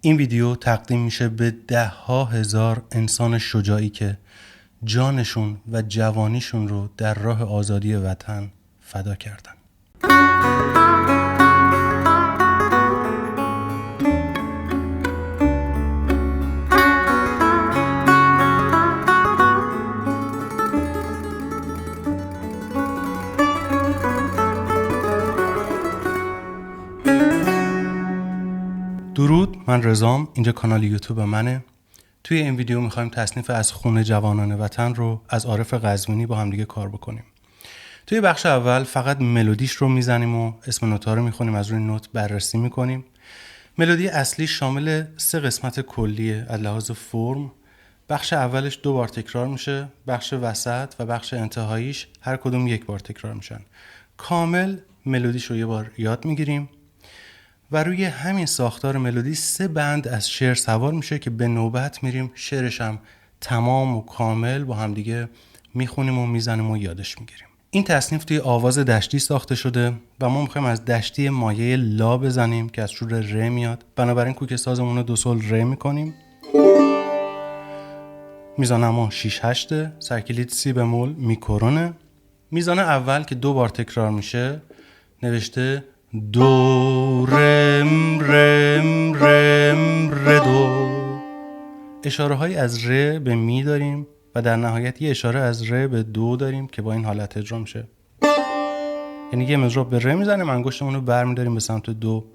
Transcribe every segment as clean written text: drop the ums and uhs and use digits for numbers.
این ویدیو تقدیم میشه به 10,000 انسان شجاعی که جانشون و جوانیشون رو در راه آزادی وطن فدا کردن. درود، من رضام، اینجا کانال یوتیوب منه. توی این ویدیو میخوایم تصنیف از خون جوانان وطن رو از عارف قزوینی با هم دیگه کار بکنیم. توی بخش اول فقط ملودیش رو میزنیم و اسم نوت‌ها رو میخونیم، از روی نوت بررسی میکنیم. ملودی اصلی شامل 3 قسمت کلیه از لحاظ فرم. بخش اولش 2 بار تکرار میشه، بخش وسط و بخش انتهاییش هر کدوم 1 بار تکرار میشن. کامل ملودیش رو 1 بار یاد میگیریم و روی همین ساختار ملودی 3 بند از شعر سوار میشه که به نوبت میریم شعرش هم تمام و کامل با هم دیگه میخونیم و میزنیم و یادش میگیریم. این تصنیف توی آواز دشتی ساخته شده و ما میخوایم از دشتی مایه لا بزنیم که از شور ر میاد. بنابراین کوک سازمون رو 2 سول ر میکنیم. میزان ما 6/8، سرکلید سی بمول میکرونه. میزان اول که 2 بار تکرار میشه نوشته دو رم رم رم ر دو. اشاره های از ر به می داریم و در نهایت یه اشاره از ر به دو داریم که با این حالت اجرا میشه. یعنی یه مضرب به ر میزنیم، انگشتمون رو برمیداریم به سمت دو.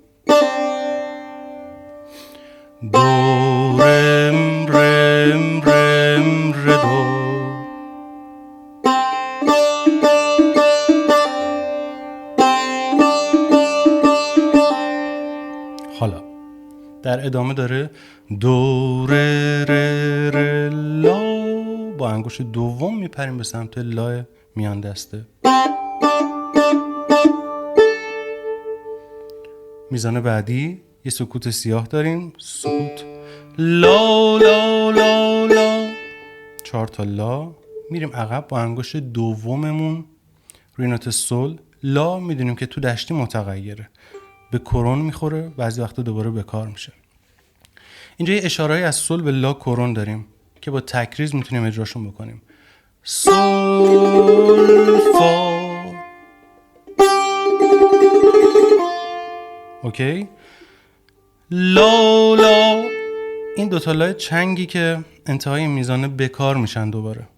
دو رم رم رم ر دو. حالا در ادامه داره دو ر ر ر لا. با انگشت دوم میپریم به سمت لا میان دسته. میزان بعدی یه سکوت سیاه داریم، سکوت لا لا لا لا. 4 تا لا. میریم عقب با انگشت دوممون روی نوت سول. لا میدونیم که تو دشتی متغیره، به کرون میخوره، بعضی وقتا دوباره به کار میشه. اینجا یه اشاره‌ای از سول به لا کرون داریم که با تکریز میتونیم اجراشون بکنیم. سول فا. اوکی. لا لا. این 2 تا لای چنگی که انتهای میزانه به کار میشن دوباره.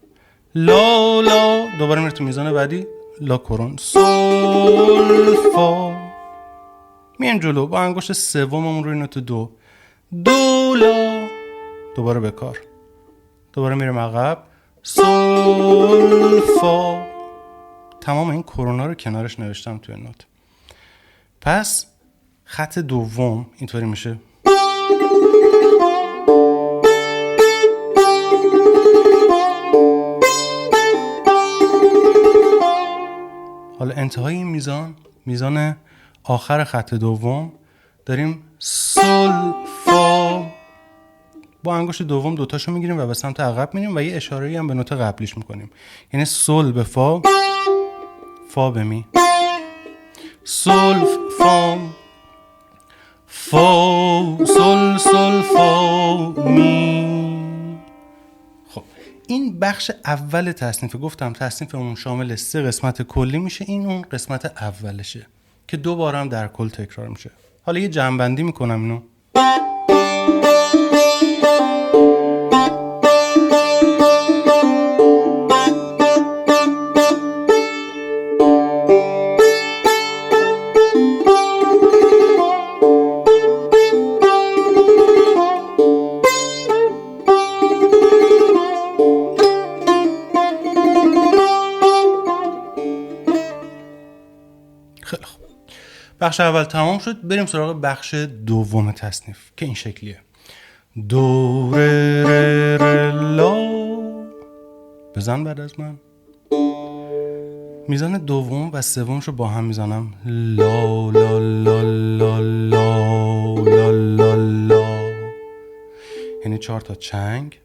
لا لا. دوباره میره تو میزانه بعدی لا کرون. سول فا. میایم جلو با انگشت سوممون روی نوت دو. دو لا. دوباره به کار. دوباره میریم عقب. سول فا. تمام این کرونا رو کنارش نوشتم توی نوت. پس خط دوم اینطوری میشه. حالا انتهای این میزان آخر خط دوم داریم سول فا. با انگشت دوم 2 تاشو میگیریم و به سمت عقب میریم و یه اشاره‌ای هم به نوت قبلیش میکنیم. یعنی سول به فا، فا به می. سول فا، فا سول سول فا می. خب این بخش اول تصنیف. گفتم تصنیفمون شامل 3 قسمت کلی میشه. این اون قسمت اولشه که 2 بار هم در کل تکرار میشه. حالا یه جمع‌بندی میکنم اینو. خیلی خوب. بخش اول تمام شد. بریم سراغ بخش دوم تصنیف که این شکلیه. دو ر ر ر لا. بزن بعد از من. میزان دوم و سومش رو با هم میزنم. لا لا لا لا لا لا لا لا. یعنی 4 تا چنگ،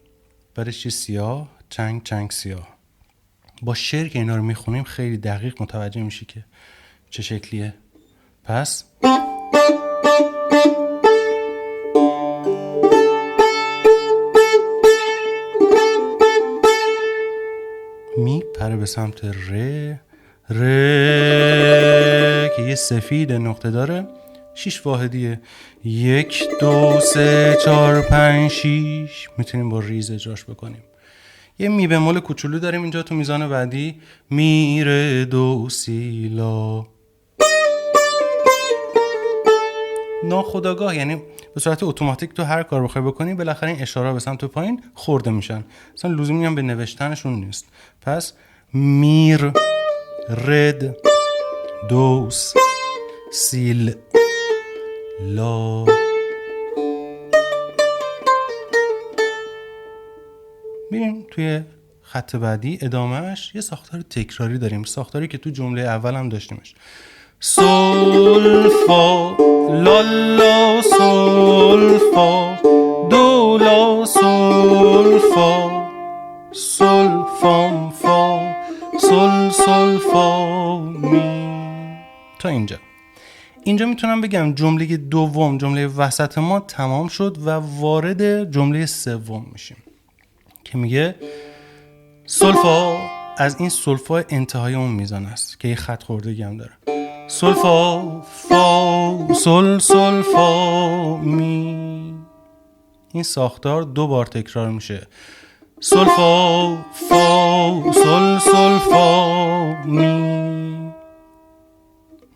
بعدش یه سیاه، چنگ چنگ سیاه. با شعر که اینا رو میخونیم خیلی دقیق متوجه میشی که چه شکلیه. پس میپره به سمت ر که یه سفید نقطه داره، 6 واحدیه، 1 2 3 4 5 6. میتونیم با ریز اجراش بکنیم. یه می بمول کوچولو داریم اینجا تو میزان بعدی، می ر دو سی لا. ناخودآگاه، یعنی به صورت اتوماتیک تو هر کار بخوای بکنی بالاخره این اشاره به سمت پایین خورده میشن، اصلا لزومی هم به نوشتنشون نیست. پس میر رد دوس سیل لا. ببین توی خط بعدی ادامهش یه ساختار تکراری داریم، ساختاری که تو جمله اول هم داشتیمش. سول فا لا لا سول فا دو لا سول فا سول فام فا سول سول فا می. تا اینجا میتونم بگم جمله دوم، جمله وسط ما تمام شد و وارد جمله سوم میشیم که میگه سولفا. از این سولفا انتهای اون میزان است که یه خط خوردگی هم داره. سولفا فا سول سول فا می. این ساختار 2 بار تکرار میشه. سولفا فا سول سول فا می.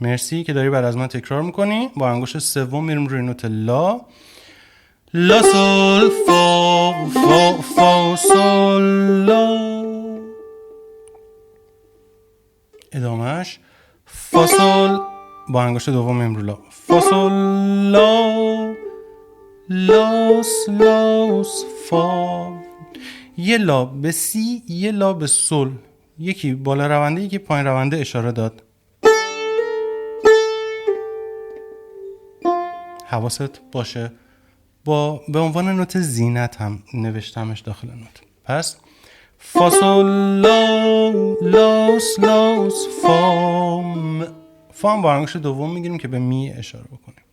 مرسی که داری بعد از من تکرار میکنی. با انگشت سوم میریم روی نوت لا. لا سول فا فا فا سول لا. ادامهش فا سول، با انگشت دوم میریم روی لا. فا سول لا لاس لاس فا. یه لا به سی، یه لا به سول، یکی بالا رونده یکی پایین رونده اشاره داد. حواست باشه. به عنوان نوت زینت هم نوشتمش داخل نوت. پس فا سول لا لاس لاس فام. فام با انگشت دوم میگیریم که به می اشاره بکنیم.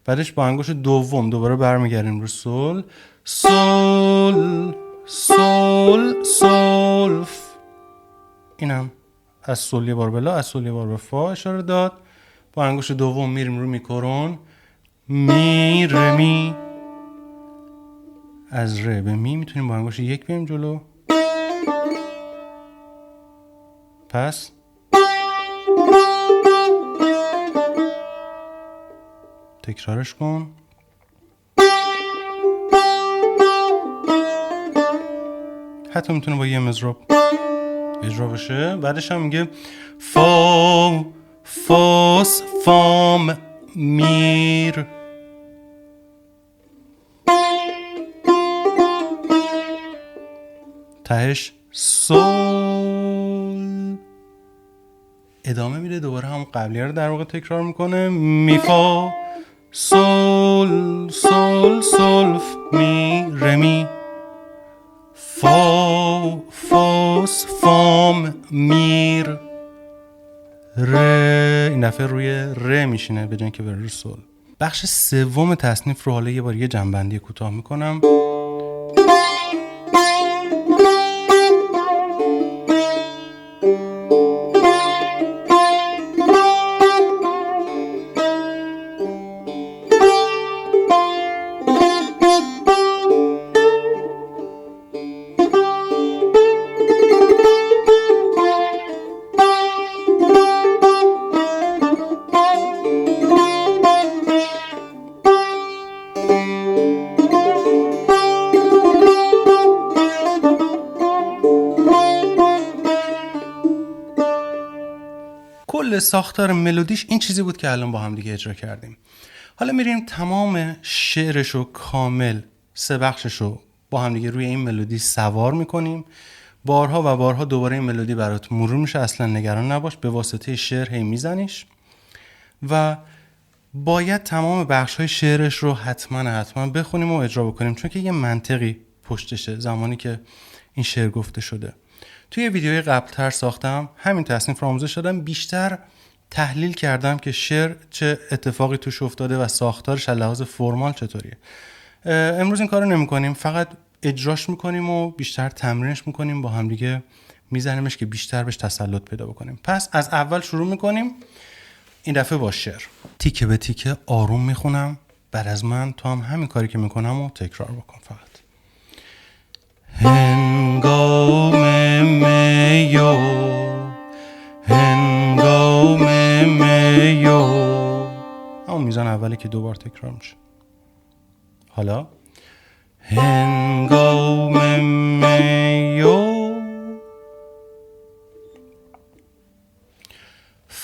بعدش با انگشت دوم دوباره برمیگردیم رو سول. سول سول سولف. اینم از سول یه بار به لا، از سول یه بار به فا اشاره داد. با انگشت دوم میریم رو میکرون. می ر می. از ر به می میتونیم با انگشت یک بریم جلو. پس تکرارش کن. حتی میتونه با یه مضرب اجرا بشه. بعدش هم میگه فا فاس فام میر. تهش سول. ادامه میده دوباره هم قبلیه رو در واقع تکرار میکنه. می فا سول سول سولف می رمی. فا فاس فام میر ر. این دفعه روی ر میشینه به جای که بره روی سول. بخش سوم تصنیف رو حالا یه بار یه جنبندی کوتاه میکنم. کل ساختار ملودیش این چیزی بود که الان با هم دیگه اجرا کردیم. حالا میریم تمام شعرشو کامل 3 بخششو با هم دیگه روی این ملودی سوار میکنیم. بارها و بارها دوباره این ملودی برات مرور میشه، اصلا نگران نباش، به واسطه شعر هی میزنیش و باید تمام بخش‌های شعرش رو حتما بخونیم و اجرا بکنیم، چون که یه منطقی پشتشه زمانی که این شعر گفته شده. توی ویدیوی قبلتر ساختم، همین تصنیف رو آموزش دادم، بیشتر تحلیل کردم که شعر چه اتفاقی توش افتاده و ساختارش از لحاظ فرمال چطوریه. امروز این کارو نمی‌کنیم، فقط اجراش می‌کنیم و بیشتر تمرینش می‌کنیم، با هم دیگه میزنیمش که بیشتر بهش تسلط پیدا بکنیم. پس از اول شروع میکنیم، این دفعه با شعر. تیکه به تیکه آروم میخونم، بعد از من تو هم همین کاری که میکنم و تکرار بکن فقط. هنگام میو، هنگام میو، همون میزان اولی که 2 بار تکرار میشه. حالا هنگام میو،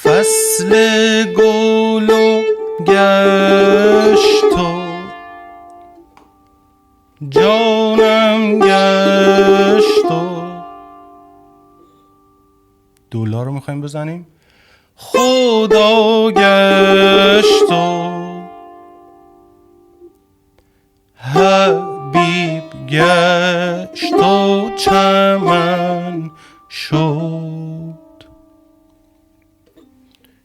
فصل گل و گشت و جانم گشت و دولا رو میخوایم بزنیم، خدا گشت و حبیب گشت و چمن شد.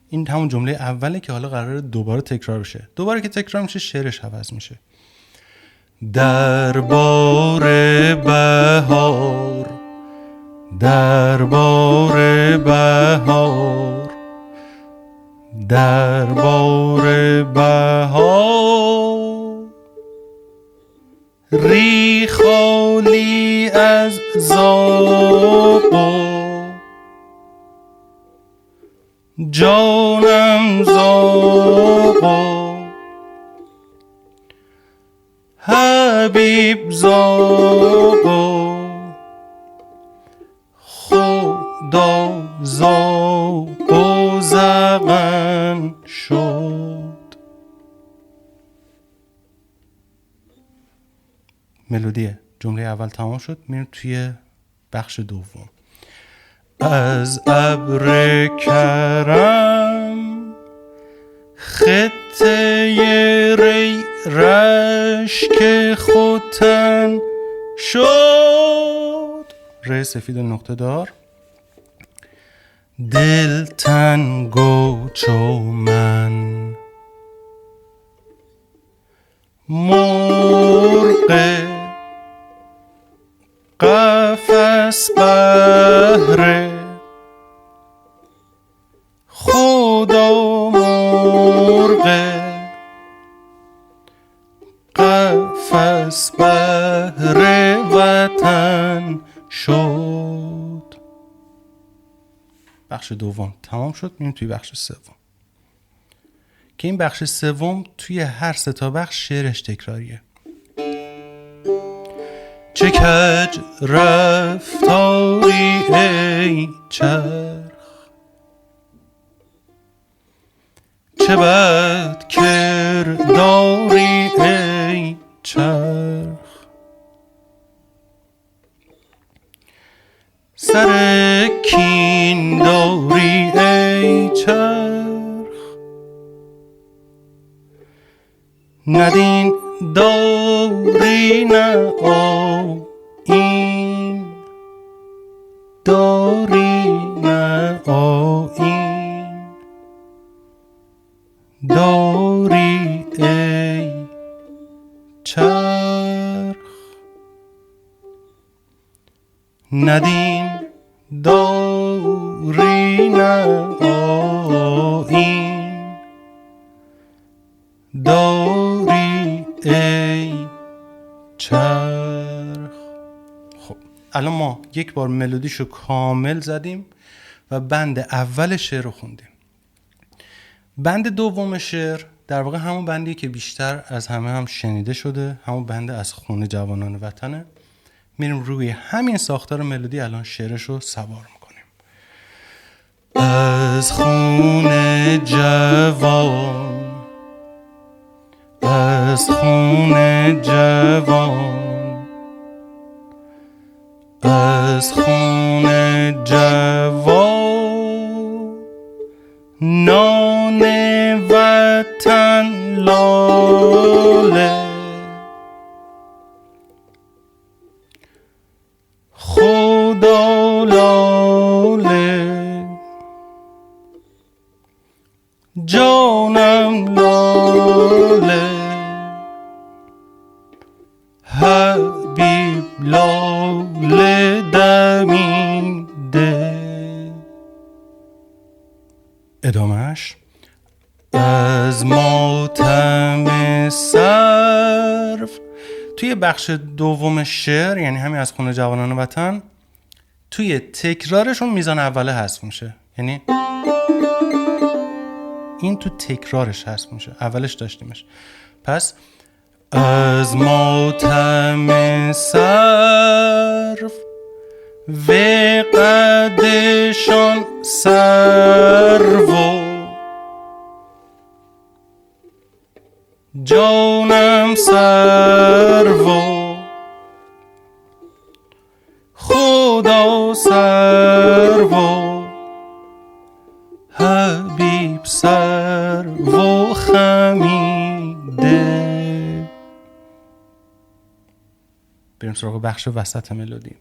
این همون جمله اوله که حالا قراره دوباره تکرار بشه. دوباره که تکرار میشه شعرش عوض میشه. دربار بهار، دربار بهار، دربار بهار، ری خالی از زاغ و جانم زاغ و حبیب زاغ و خدا زاغ و زغن شد. ملودی جمله اول تمام شد، میریم توی بخش دوم. از ابر کرم خطه ری رشک ختن شد، ر سفید نقطه دار، دل تنگ و چو من، مرغ قفس بهره خدا، مرغ قفس بهره وطن شد. بخش دوم تمام شد، میریم توی بخش سوم که این بخش سوم توی هر 3 تا بخش شعرش تکراریه. چه کج رفتاری ای چرخ، چه بد کرداری ای چرخ، سر کین داری ای چرخ، ندین داری نه آیین، داری نه آیین، داری ای چرخ، ندین داری نه آیین، داری ای چرخ. خب الان ما یک بار ملودیشو کامل زدیم و بند اول شعر رو خوندیم. بند دوم شعر در واقع همون بندی که بیشتر از همه هم شنیده شده، همون بند از خون جوانان وطنه. میریم روی همین ساختار ملودی الان شعرش رو سوار میکنیم. از خون جوان، از خون جوان، از خون جوان، نان وطن لاله، خدا لاله، جانم لاله، حبیب لاله دمیده، ادامهش از ماتم سرو. توی بخش دوم شعر، یعنی همین از خون جوانان وطن، توی تکرارشون میزان اوله حذف میشه، یعنی این تو تکرارش حذف میشه، اولش داشتیمش. پس از ماتم سرو و قدشان سرو، جانم سرو، خدا سرو، حبیب سرو خمیده. بریم سراغ بخش وسط ملودی.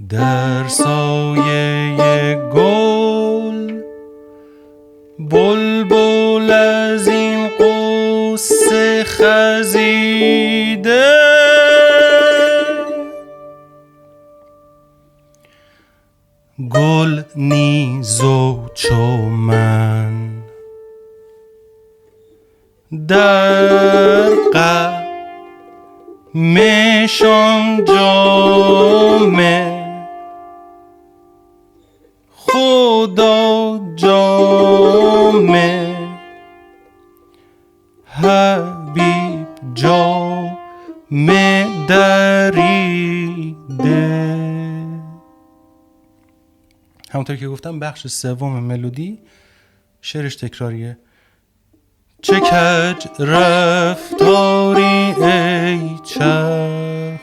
در سایه گل بلبل از این قصه خزیده، گل نیز و چومن در قمشان جامه، خدا جامه، حبیب جامه دریده. همونطور که گفتم بخش سوم ملودی شعرش تکراریه. چه کج رفتاری ای چرخ،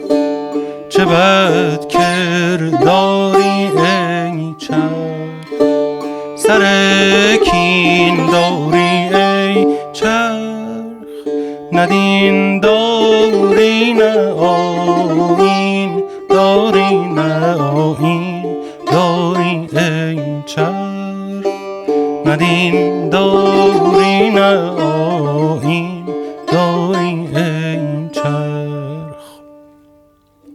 چه بد کرداری ای چرخ، سر کین داری ای چرخ، ندین داری نه آیین داری نه آیین داری ای چرخ، ندین داری نه آیین داری ای چرخ.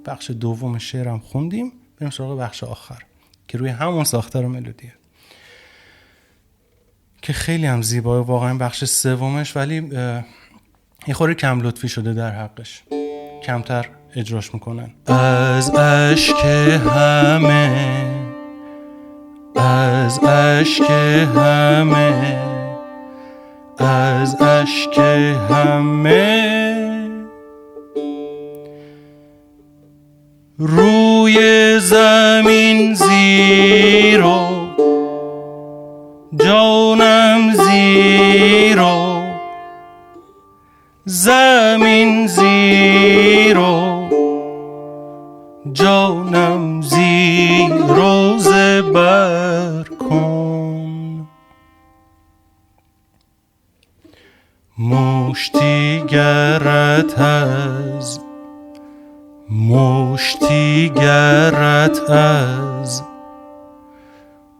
بخش دوم شعرم خوندیم، بریم سراغ بخش آخر که روی همون ساختار ملودیه که خیلی هم زیباه واقعا بخش سومش، ولی یه خورده کم لطفی شده در حقش، کمتر اجراش میکنن. از اشک همه، از اشک همه، از اشک همه، روی زمین زیرو، جانم زیرو، زمین زیرو، جانم زیرو زبر کن. مشتی گرت از، مشتی گرت از،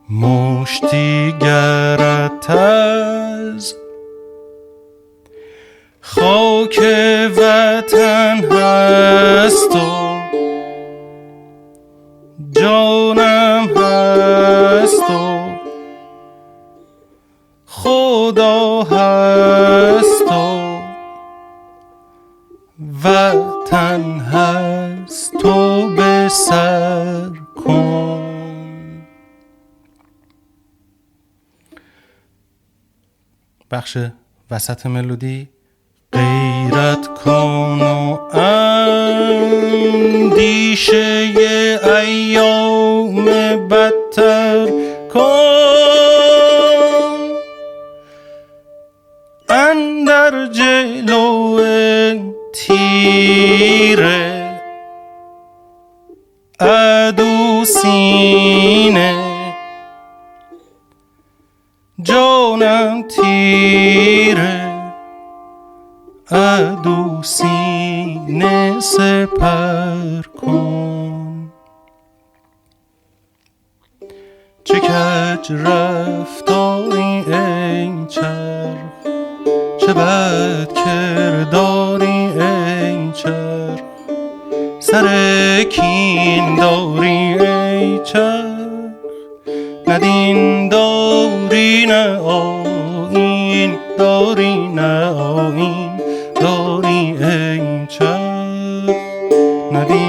مشتی گرت از، خاک وطن هست و جانم هست و خدا هست و وطن هست تو به سر کن. بخش وسط ملودی. غیرت کن و اندیشه ایام بدتر کن، اندر جلو تیره عدو سینه، جانم تیره عدو سینه سپر کن. چه کج رفتاری ای چرخ، چه بد کرداری ای چرخ، سر کین داری ای چرخ، ندین داری نه آیین داری، نه آیین داری ای چرخ ندی